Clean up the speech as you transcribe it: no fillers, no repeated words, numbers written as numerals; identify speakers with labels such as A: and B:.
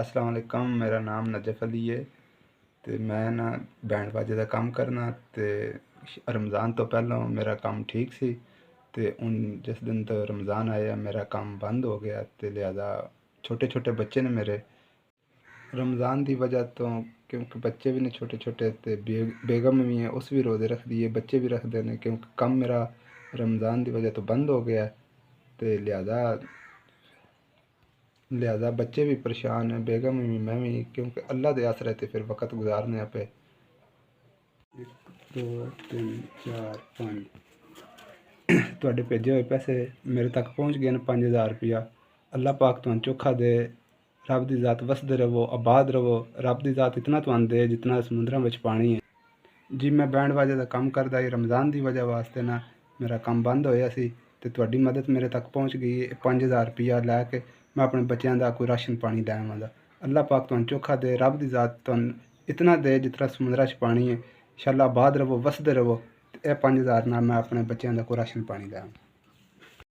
A: अस्सलाम वालेकुम। मेरा नाम नजफ़ अली है ते मैं ना बैंड बाजे का काम करना ते रमज़ान तो पहलों मेरा काम ठीक सी ते हुन जिस दिन तो रमज़ान आया मेरा काम बंद हो गया ते लिहाजा छोटे छोटे बच्चे ने मेरे रमज़ान की वजह तो क्योंकि बच्चे भी ने छोटे छोटे ते बेगम भी है उस भी रोज़े रख दिए बच्चे भी रखते हैं क्योंकि काम मेरा रमज़ान की वजह तो बंद हो गया ते लिहाजा बच्चे भी परेशान हैं बेगम भी मैं भी क्योंकि अल्लाह दे आसरे ते फिर वक्त गुजारने पे 1 2 3 4 5 ਤੁਹਾਡੇ ਭੇਜੇ ਹੋਏ ਪੈਸੇ ਮੇਰੇ ਤੱਕ ਪਹੁੰਚ ਗਏ ਨੇ 5000 रुपया। अल्लाह पाक ਤੁਹਾਨੂੰ चोखा दे। रब की ज़ात वसदे रवो आबाद रवो। रब की ज़ात इतना ਤੁਹਾਨੂੰ दे जितना समुद्रों में पानी है। जी मैं बैंड बाजे का काम करता ही रमज़ान की वजह वास्ते ना मेरा काम बंद होया सी ते तुहाडी मदद मेरे तक पहुँच गई है। 5000 रुपया लैके मैं अपने बच्चों का कोई राशन पानी लैवां। अल्लाह पाक तुहानू चोखा दे। रब की ज़ात तुहानू इतना दे जितना समुद्रा च पानी है। इंशाअल्लाह आबाद रवो वसदे रवो। 5000 नाल मैं अपने बच्चों का कोई राशन पानी लैवां।